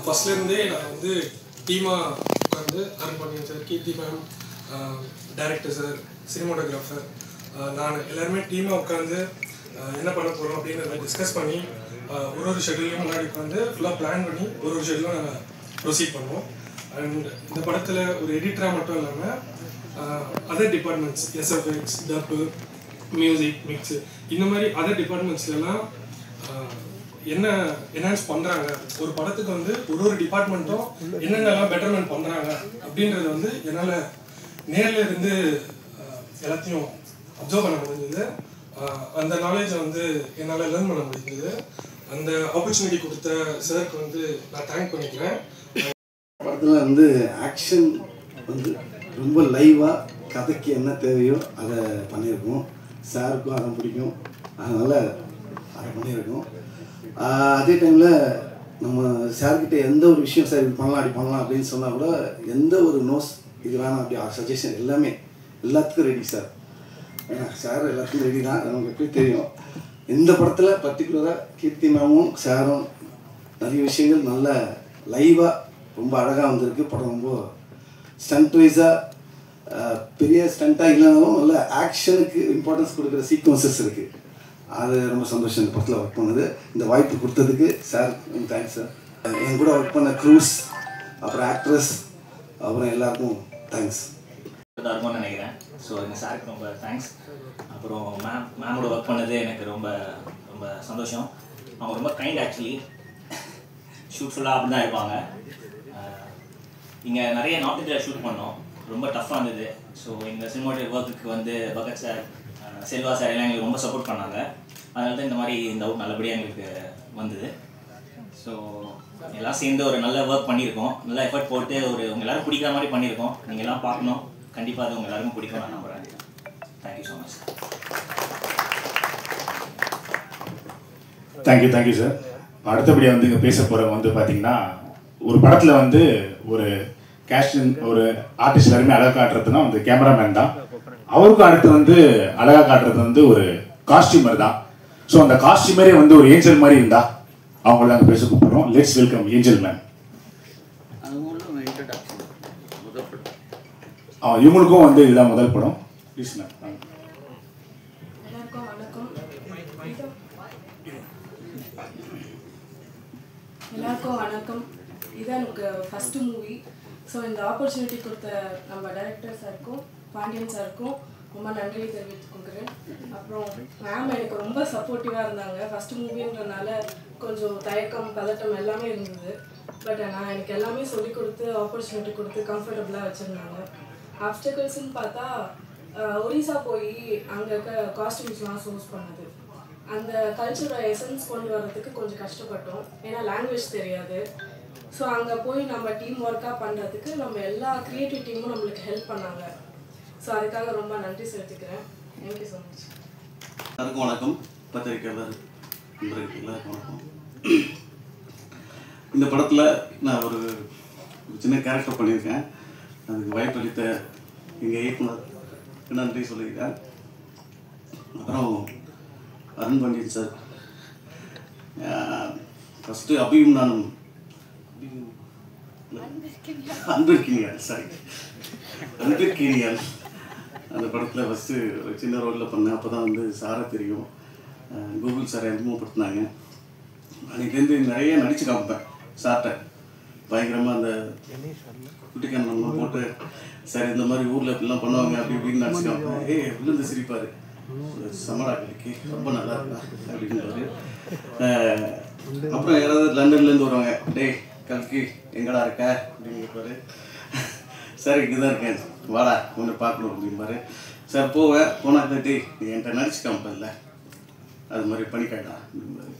ஃபர்ஸ்ட்லேருந்தே நான் வந்து டீமாக உட்காந்து அருண் பாண்டியன் சார், கீர்த்தி மேம், டைரக்டர் சார், சினிமாட்டோகிராஃபர், நான் எல்லாருமே டீமாக உட்காந்து என்ன பண்ண போகிறோம் அப்படின்றத டிஸ்கஸ் பண்ணி ஒரு ஷெட்யூலையும் முன்னாடி உட்காந்து ஃபுல்லாக பிளான் பண்ணி ஒரு ஷெட்யூலும் நாங்கள் ப்ரொசீட் பண்ணுவோம். அண்ட் இந்த படத்தில் ஒரு எடிட்டராக மட்டும் இல்லாமல் அதர் டிபார்ட்மெண்ட்ஸ், எஸ்எஃப்எக்ஸ், டப்பு, மியூசிக், மிக்ஸு, இந்த மாதிரி அதர் டிபார்ட்மெண்ட்ஸ்லாம் என்ன என்ஹான்ஸ் பண்ணுறாங்க, ஒரு படத்துக்கு வந்து ஒரு டிபார்ட்மெண்ட்டும் என்னென்னலாம் பெட்டர்மெண்ட் பண்ணுறாங்க அப்படின்றது வந்து என்னால் நேரில் இருந்து எல்லாத்தையும் அப்சர்வ் பண்ண முடிஞ்சது. அந்த நாலேஜை வந்து என்னால் லேர்ன் பண்ண முடிஞ்சது. அந்த ஆப்பர்ச்சுனிட்டி கொடுத்த சாருக்கு வந்து நான் தேங்க் பண்ணிக்கிறேன். படத்தில் வந்து ஆக்ஷன் வந்து ரொம்ப லைவாக கதைக்கு என்ன தேவையோ அதை பண்ணியிருக்கோம். சாருக்கும் அதை பிடிக்கும், அதனால் அதை பண்ணியிருக்கோம். அதே டைமில் நம்ம சார்கிட்ட எந்த ஒரு விஷயம் சார் இது பண்ணலாம் அப்படி பண்ணலாம் அப்படின்னு சொன்னால் கூட எந்த ஒரு நோஸ் இது வேணாம் அப்படி சஜஷன் எல்லாமே எல்லாத்துக்கும் ரெடி சார். ஏன்னா சார் எல்லாத்துக்கும் ரெடி தான், நமக்கு எப்படி தெரியும். இந்த படத்தில் பர்டிகுலராக கீர்த்தி மேமும் சாரும் நிறைய விஷயங்கள் நல்ல லைவாக ரொம்ப அழகாக வந்திருக்கு. படம் ரொம்ப ஸ்டண்ட் வைஸாக பெரிய ஸ்டண்ட்டாக இல்லைனாலும் நல்ல ஆக்ஷனுக்கு இம்பார்ட்டன்ஸ் கொடுக்குற சீக்வன்சஸ் இருக்குது. அது ரொம்ப சந்தோஷம் இந்த படத்தில் ஒர்க் பண்ணது. இந்த வாய்ப்பு கொடுத்ததுக்கு சார் தேங்க்ஸ் சார். என் கூட ஒர்க் பண்ண க்ரூஸ், அப்புறம் ஆக்ட்ரஸ், அப்புறம் எல்லாருக்கும் தேங்க்ஸ் இருக்கும்னு நினைக்கிறேன். ஸோ எங்கள் சாருக்கு ரொம்ப தேங்க்ஸ். அப்புறம் மேமோட ஒர்க் பண்ணது எனக்கு ரொம்ப ரொம்ப சந்தோஷம். அவங்க ரொம்ப கைண்ட். ஆக்சுவலி ஷூட் ஃபுல்லாக அப்படி தான் இருப்பாங்க. இங்கே நிறைய நார்த் இந்தியா ஷூட் பண்ணோம், ரொம்ப டஃப்பாக இருந்தது. ஸோ எங்கள் சினிமாட்டிக் ஒர்க்குக்கு வந்து பகத் சார், செல்வா சார் எல்லாம் எங்களுக்கு ரொம்ப சப்போர்ட் பண்ணாங்க. அதனால தான் இந்த மாதிரி இந்த அவுட் நல்லபடியாக எங்களுக்கு வந்தது. ஸோ எல்லாம் சேர்ந்து ஒரு நல்ல ஒர்க் பண்ணியிருக்கோம், நல்ல எஃபர்ட் போட்டு உங்கள் எல்லோரும் பிடிக்கிற மாதிரி பண்ணியிருக்கோம். நீங்கள் எல்லாம் பார்க்கணும், கண்டிப்பாக அது உங்கள் எல்லாருக்கும் பிடிக்கும் நான் நம்புகிறேன். Thank you so much. Thank you sir. அடுத்தபடியாக வந்து இங்கே பேச போகிறவங்க வந்து பார்த்தீங்கன்னா, ஒரு படத்தில் வந்து ஒரு கேஸ்டிங் ஒரு ஆர்டிஸ்ட் எல்லாருமே அழகாக காட்டுறதுனா வந்து கேமராமேன் தான். அவருக்கும் அடுத்து வந்து அழகாக காட்டுறது வந்து ஒரு காஸ்டியூமர் தான். ஸோ அந்த காஸ்டியூமரே வந்து ஒரு ஏஞ்சல் மாதிரி இருந்தா அவங்கள நாங்கள் பேச கூப்பிடுறோம். Let's welcome Angel man. இவங்களுக்கும் வந்து இதுதான் முதல் படம். Please ma'am. எல்லாருக்கும் வணக்கம். இதுதான் எனக்கு ஃபஸ்ட்டு மூவி. ஸோ இந்த ஆப்பர்ச்சுனிட்டி கொடுத்த நம்ம டைரக்டர் சாருக்கும் பாண்டியன் சாருக்கும் ரொம்ப நன்றி தெரிவித்துக்கொள்கிறேன். அப்புறம் மேம் எனக்கு ரொம்ப சப்போர்ட்டிவாக இருந்தாங்க. ஃபஸ்ட்டு மூவின்றதுனால கொஞ்சம் தயக்கம், பதட்டம் எல்லாமே இருந்தது. பட் நான் எனக்கு எல்லாமே சொல்லிக் கொடுத்து ஆப்பர்ச்சுனிட்டி கொடுத்து கம்ஃபர்டபுளாக வச்சுருந்தாங்க. ஆப்ஸ்டக்கிள்ஸ்ன்னு பார்த்தா ஒரிசா போய் அங்கே இருக்க காஸ்டியூம்ஸ்லாம் சோர்ஸ் பண்ணது, அந்த கல்ச்சரோட எசன்ஸ் கொண்டு வர்றதுக்கு கொஞ்சம் கஷ்டப்பட்டோம். ஏன்னா லாங்குவேஜ் தெரியாது. ஸோ அங்கே போய் நம்ம டீம் ஒர்க்காக பண்ணுறதுக்கு நம்ம எல்லா க்ரியேட்டிவ் டீமும் நம்மளுக்கு ஹெல்ப் பண்ணாங்க. ஸோ அதுக்காக ரொம்ப நன்றி செலுத்திக்கிறேன். Thank you so much. எல்லாருக்கும் வணக்கம். பத்திரிக்கையாளர் நண்பர்களுக்கு எல்லாருக்கும் வணக்கம். இந்த படத்தில் நான் ஒரு சின்ன கேரக்டர் பண்ணியிருக்கேன். அதுக்கு வாய்ப்பளித்த எங்கள் இயக்குனர் நன்றி சொல்லியிருக்கேன். அப்புறம் அருண் பாண்டியன் சார், ஃபஸ்ட்டு அபியும் நானும் அன்பிற்கினியால் அந்த படத்தில் ஃபஸ்ட்டு ஒரு சின்ன ரோலில் பண்ணேன். அப்போ தான் வந்து சாரை தெரியும், கூகுள் சாரை அறிமுகப்படுத்தினாங்க. அன்றைக்கிலேருந்து நிறைய நடித்து காமிப்பேன் சார்கிட்ட. பயங்கரமாக அந்த குட்டிக்கண்ணம் போட்டு சார் இந்த மாதிரி ஊரில் இப்படிலாம் பண்ணுவாங்க அப்படி இப்படின்னு நடிச்சு காமிப்பேன். விழுந்து சிரிப்பார், சமடா கலிக்கு ரொம்ப நல்லா இருக்கா அப்படின்றாரு. அப்புறம் யாராவது லண்டன்லேருந்து வருவாங்க, டேய் கல்கி எங்கடா இருக்க அப்படின்னு கேட்பாரு. சார் இங்கே தான் இருக்கேன், வாடா ஒன்று பார்க்கணும் அப்படின்பாரு. சார் போனாக்க டேய் நீ என்கிட்ட நடிச்சு காமிப்பேன்ல அது மாதிரி பண்ணிக்காடா அப்படின்பாரு.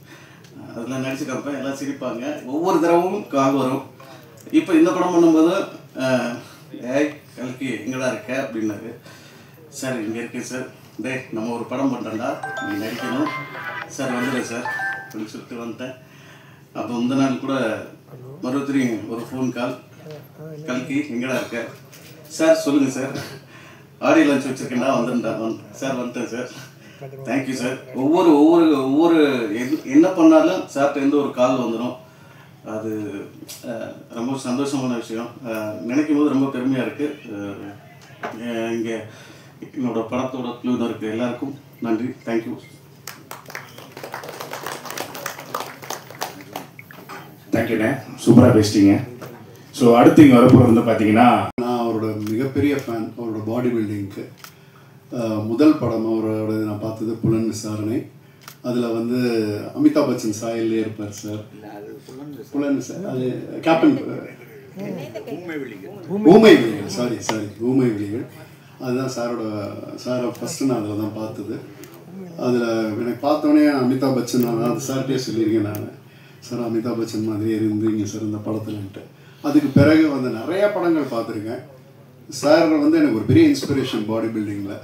அதெல்லாம் நடிச்சு காமிப்பேன், எல்லாம் சிரிப்பாங்க. ஒவ்வொரு தடவும் காக வரும். இப்போ இந்த படம் பண்ணும்போது ஏய் கல்கி எங்கடா இருக்க அப்படின்னாரு. சார் இங்கே இருக்கேன் சார். டேய் நம்ம ஒரு படம் பண்ணுறோம்டா, நீ நடிக்கணும் சார், வந்துடுறேன் சார் அப்படின்னு சொல்லிட்டு வந்துட்டேன். அப்போ இந்த நாள் கூட மறுபடியும் ஒரு ஃபோன் கால், கல்கி எங்கடா இருக்க சார், சொல்லுங்கள் சார், ஆடியோ லான்ச் வச்சுருக்கேன்டா வந்துட்டேன் சார், வந்துட்டேன் சார் தேங்க்யூ சார். ஒவ்வொரு ஒவ்வொரு ஒவ்வொரு என்ன பண்ணாலும் சார்கிட்ட எந்த ஒரு கால் வந்துடும். அது ரொம்ப சந்தோஷமான விஷயம். நினைக்கும் போது ரொம்ப பெருமையாக இருக்குது. இங்கே என்னோட படத்தோட குழுவில் இருக்க எல்லாருக்கும் நன்றி. தேங்க்யூ. தேங்க்யூண்ணே, சூப்பராக பேசிட்டீங்க. ஸோ அடுத்து இங்கே வரப்போகிறது வந்து பார்த்தீங்கன்னா, நான் அவரோட மிகப்பெரிய ஃபேன். அவரோட பாடி பில்டிங்க்கு முதல் படம் அவரோட நான் பார்த்தது புலன் விசாரணை. அதில் வந்து அமிதாப் பச்சன் சாயல்லே இருப்பார் சார். புலன் அது கேப்டன் ஊமை விழிகள், சாரி ஊமை விழிகள். அதுதான் சாரை ஃபஸ்ட்டு நான் அதில் தான் பார்த்தது. அதில் எனக்கு பார்த்தோன்னே அமிதாப் பச்சன் அது சார்கிட்டே சொல்லியிருக்கேன் நான், சார் அமிதாப் பச்சன் மாதிரியே இருந்தீங்க சார் இந்த படத்துலன்ட்டு. அதுக்கு பிறகு வந்து நிறையா படங்கள் பார்த்துருக்கேன். சார் வந்து எனக்கு ஒரு பெரிய இன்ஸ்பிரேஷன் பாடி பில்டிங்கில்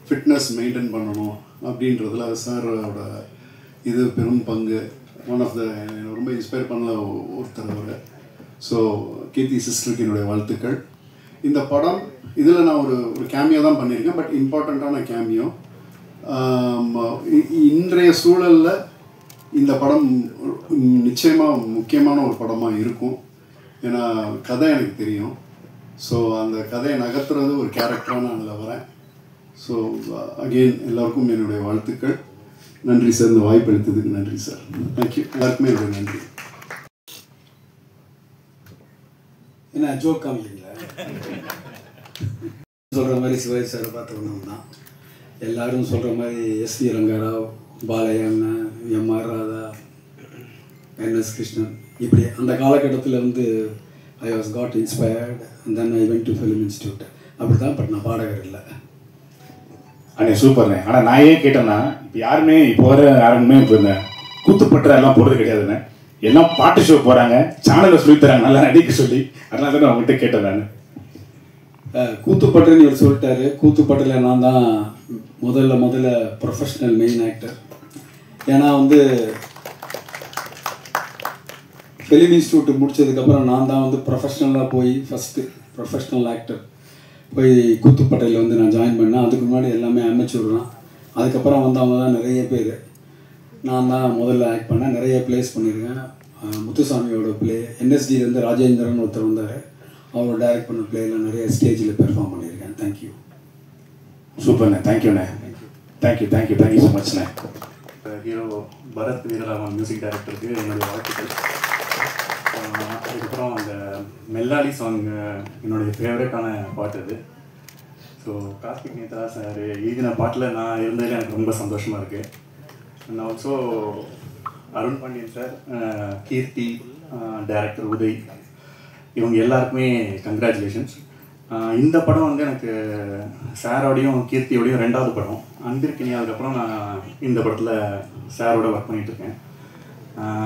ஃபிட்னஸ் மெயின்டைன் பண்ணணும் அப்படின்றதுல சாரோட இது பெரும் பங்கு. ஒன் ஆஃப் த ரொம்ப இன்ஸ்பயர் பண்ண ஒருத்தர் அவர். ஸோ கீர்த்தி சிஸ்டருக்கு என்னுடைய வாழ்த்துக்கள். இந்த படம் இதில் நான் ஒரு கேமியோ தான் பண்ணியிருக்கேன், பட் இம்பார்ட்டண்ட்டான கேமியோ. இன்றைய சூழலில் இந்த படம் நிச்சயமாக முக்கியமான ஒரு படமாக இருக்கும். ஏன்னா கதை எனக்கு தெரியும். ஸோ அந்த கதையை நகர்த்துறது ஒரு கேரக்டராக நான் அதில் வரேன். ஸோ அகெயின் எல்லாருக்கும் என்னுடைய வாழ்த்துக்கள். நன்றி சார், இந்த வாய்ப்பு அளித்ததுக்கு நன்றி சார். தேங்க்யூ. எல்லாருக்குமே என்னுடைய நன்றி. என்ன ஜோக் காமிக்கிறீங்களா? சொல்கிற மாதிரி சிவாஜி சாரை பார்த்தவங்க தான் எல்லாரும் சொல்கிற மாதிரி எஸ்வி ரங்கராவ், பாலையண்ண, எம்ஆர் ராதா, என்எஸ் கிருஷ்ணன், இப்படி அந்த காலகட்டத்தில் வந்து I was got inspired and then I went to film institute. அப்படி தான், பட் நான் பாடகர் இல்லை. அண்ணே சூப்பர்ண்ணே. ஆனால் நான் ஏன் கேட்டேன்னா, இப்போ யாருமே இப்போ வர யாருமே இப்போ இந்த கூத்துப்பற்ற எல்லாம் போகிறது கிடையாதுண்ணே. எல்லாம் பாட்டு ஷோ போகிறாங்க, சேனலில் சொல்லித்தராங்க நல்லா நடிக்க சொல்லி. அதனால தான் அவங்ககிட்ட கேட்டேன் நான். கூத்துப்பட்டுன்னு இவர் சொல்லிட்டாரு. கூத்துப்பட்டில் நான் தான் முதல்ல ப்ரொஃபஷ்னல் மெயின் ஆக்டர். ஏன்னா வந்து ஃபிலிம் இன்ஸ்டியூட் முடித்ததுக்கப்புறம் நான் தான் வந்து ப்ரொஃபஷ்னலாக போய் ஃபஸ்ட்டு ப்ரொஃபஷ்னல் ஆக்டர் போய் கூத்துப்பட்டையில் வந்து நான் ஜாயின் பண்ணேன். அதுக்கு முன்னாடி எல்லாமே அமெச்சூர் தான். அதுக்கப்புறம் வந்து அவங்க தான் நிறைய பேர். நான் தான் முதல்ல ஆக்ட் பண்ணேன். நிறைய ப்ளேஸ் பண்ணியிருக்கேன். முத்துசாமியோட ப்ளே, என்எஸ்டியிலேருந்து ராஜேந்திரன் ஒருத்தர் வந்தார், அவரோட டைரக்ட் பண்ண ப்ளேலாம் நிறைய ஸ்டேஜில் பெர்ஃபார்ம் பண்ணியிருக்கேன். தேங்க்யூ. சூப்பர்ண்ணே. தேங்க்யூண்ணே. தேங்க்யூ ஸோ மச்ண்ணே. ஹீரோ பரத் வீரராமன் மியூசிக் டைரக்டருக்கு என்னுடைய வாழ்த்துக்கள். அதுக்கப்புறம் அந்த மெல்லாலி சாங் என்னுடைய ஃபேவரட்டான பாட்டு அது. ஸோ கார்த்திக் நேத்ரா சார் எழுதின பாட்டில் நான் இருந்ததில் எனக்கு ரொம்ப சந்தோஷமாக இருக்குது. And also Arun Pandian sir, Keerthi, director Uday, இவங்க எல்லாருக்குமே கங்க்ராச்சுலேஷன்ஸ். இந்த படம் வந்து எனக்கு சாரோடையும் கீர்த்தியோடையும் 2வது படம். அன்பிற்கினி அதுக்கப்புறம் நான் இந்த படத்தில் சாரோட ஒர்க் பண்ணிகிட்ருக்கேன்.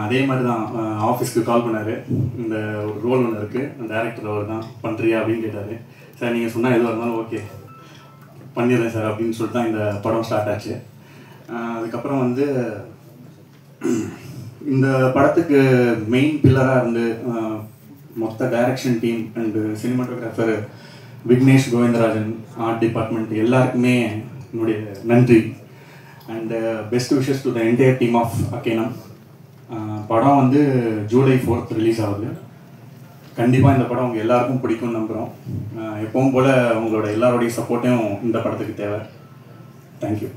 அதே மாதிரி தான் ஆஃபீஸ்க்கு கால் பண்ணார். இந்த ஒரு ரோல் ஒன்று இருக்குது, டேரக்டர் அவர் தான் பண்ணுறியா அப்படின்னு கேட்டார். சார் நீங்கள் சொன்னால் எதுவாக இருந்தாலும் ஓகே பண்ணிடுறேன் சார் அப்படின்னு சொல்லிட்டு தான் இந்த படம் ஸ்டார்ட் ஆச்சு. அதுக்கப்புறம் வந்து இந்த படத்துக்கு மெயின் பில்லராக இருந்து மொத்த direction team and cinematographer Vignesh Govindarajan, art department எல்லாருக்குமே என்னுடைய நன்றி. And best wishes to the entire team of Akkenam. படம் வந்து ஜூலை 4th ரிலீஸ் ஆகுது. கண்டிப்பாக இந்த படம் உங்கள் எல்லாருக்கும் பிடிக்கும்னு நம்புகிறோம். எப்பவும் போல் உங்களோட எல்லாரோடைய சப்போர்ட்டையும் இந்த படத்துக்கு தேவை. தேங்க்யூ.